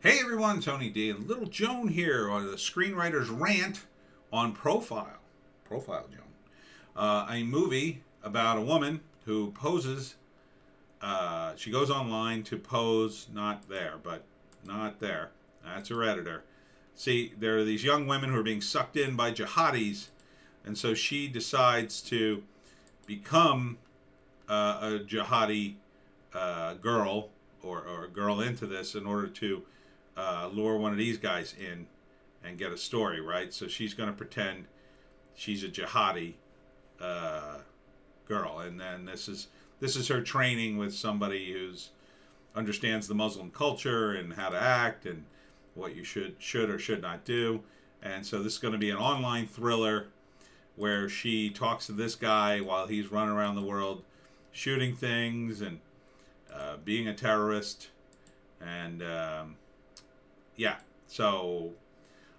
Hey everyone, Tony D and Little Joan here on the Screenwriter's Rant on Profile. Profile Joan. A movie about a woman who poses. She goes online to pose, not there, but not there. That's her editor. See, there are these young women who are being sucked in by jihadis, and so she decides to become a jihadi girl or a girl into this in order to lure one of these guys in and get a story, right? So she's going to pretend she's a jihadi girl, and then this is her training with somebody who's understands the Muslim culture and how to act and what you should or should not do. And so this is going to be an online thriller where she talks to this guy while he's running around the world shooting things and being a terrorist. And yeah, so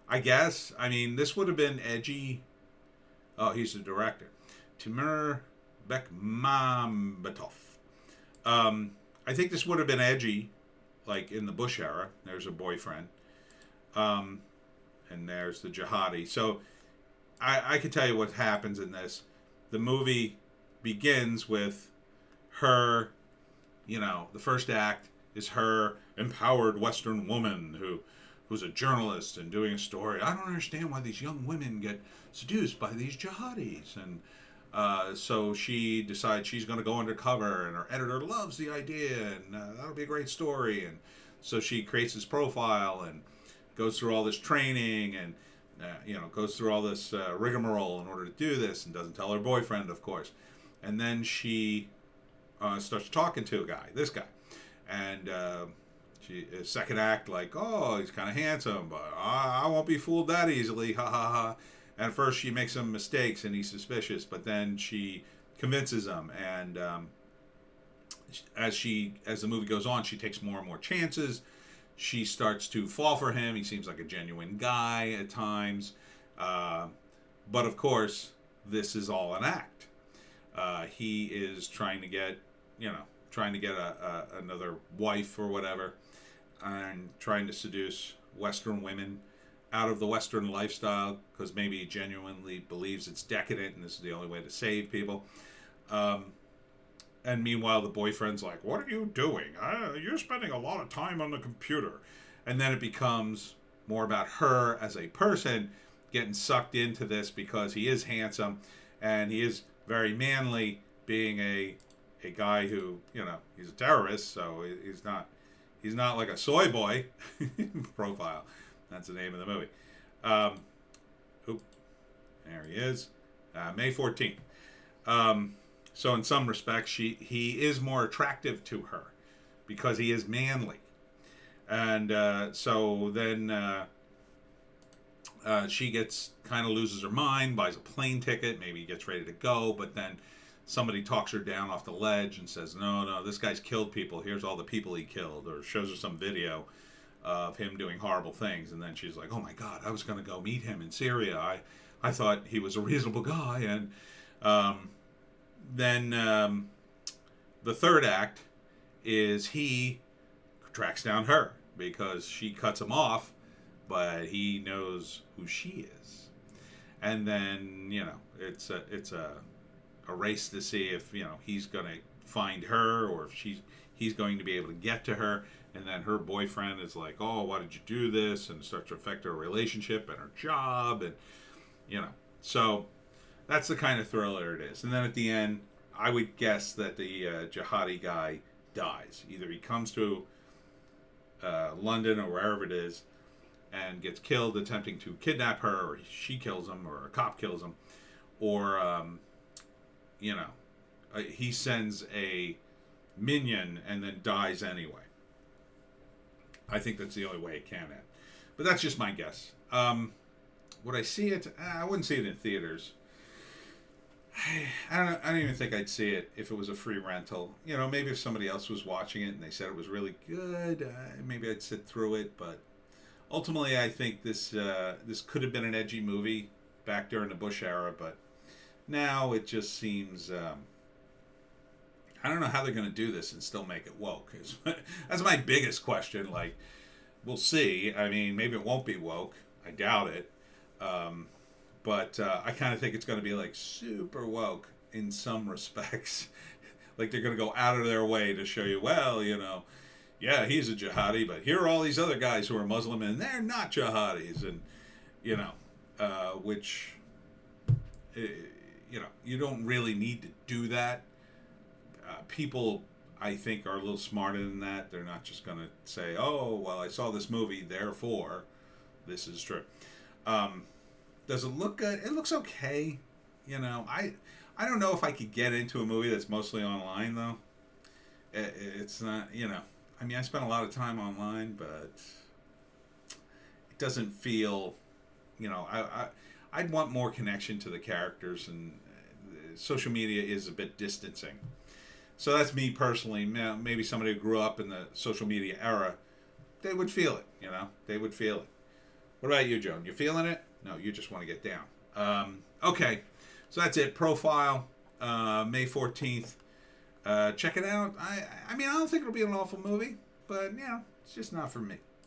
I guess, I mean, this would have been edgy. Oh, he's the director. Timur Bekmambetov. I think this would have been edgy, like in the Bush era. There's a boyfriend. And there's the jihadi. So I can tell you what happens in this. The movie begins with her, the first act is her empowered Western woman who's a journalist and doing a story. I don't understand why these young women get seduced by these jihadis. And so she decides she's going to go undercover, and her editor loves the idea, and that'll be a great story. And so she creates this profile and goes through all this training and goes through all this rigmarole in order to do this, and doesn't tell her boyfriend, of course. And then she starts talking to a guy, this guy, and his second act, like, oh, he's kind of handsome, but I won't be fooled that easily, ha ha ha. And at first she makes some mistakes and he's suspicious, but then she convinces him, and as the movie goes on, she takes more and more chances. She starts to fall for him. He seems like a genuine guy at times, but of course this is all an act. He is trying to get another wife or whatever, and trying to seduce Western women out of the Western lifestyle because maybe he genuinely believes it's decadent and this is the only way to save people. And meanwhile, the boyfriend's like, what are you doing? You're spending a lot of time on the computer. And then it becomes more about her as a person getting sucked into this because he is handsome and he is very manly, being a guy who, he's a terrorist, so he's not like a soy boy. Profile. That's the name of the movie. There he is. May 14th. So in some respects, he is more attractive to her because he is manly. And so then she kind of loses her mind, buys a plane ticket, maybe gets ready to go, but then somebody talks her down off the ledge and says, no, this guy's killed people. Here's all the people he killed, or shows her some video of him doing horrible things. And then she's like, oh my God, I was going to go meet him in Syria. I thought he was a reasonable guy. And then the third act is he tracks down her because she cuts him off, but he knows who she is. And then, it's a race to see if, he's going to find her or if he's going to be able to get to her. And then her boyfriend is like, oh, why did you do this? And it starts to affect her relationship and her job. And, so that's the kind of thriller it is. And then at the end, I would guess that the jihadi guy dies. Either he comes to London or wherever it is and gets killed attempting to kidnap her, or she kills him, or a cop kills him, or, he sends a minion and then dies anyway. I think that's the only way it can end. But that's just my guess. Would I see it? I wouldn't see it in theaters. I don't even think I'd see it if it was a free rental. Maybe if somebody else was watching it and they said it was really good, maybe I'd sit through it. But ultimately, I think this could have been an edgy movie back during the Bush era, but now it just seems I don't know how they're going to do this and still make it woke. That's my biggest question. Like, we'll see. I mean, maybe it won't be woke. I doubt it. But I kind of think it's going to be like super woke in some respects. Like they're going to go out of their way to show you, well, yeah, he's a jihadi, but here are all these other guys who are Muslim and they're not jihadis, and which you don't really need to do that. People, I think, are a little smarter than that. They're not just going to say, oh, well, I saw this movie, therefore this is true. Does it look good? It looks okay. I don't know if I could get into a movie that's mostly online, though. It's not, I mean, I spent a lot of time online, but it doesn't feel, I'd want more connection to the characters, and social media is a bit distancing. So that's me personally. Maybe somebody who grew up in the social media era, they would feel it, they would feel it. What about you, Joan? You feeling it? No, you just want to get down. Okay, so that's it. Profile, May 14th. Check it out. I mean, I don't think it'll be an awful movie, but, it's just not for me.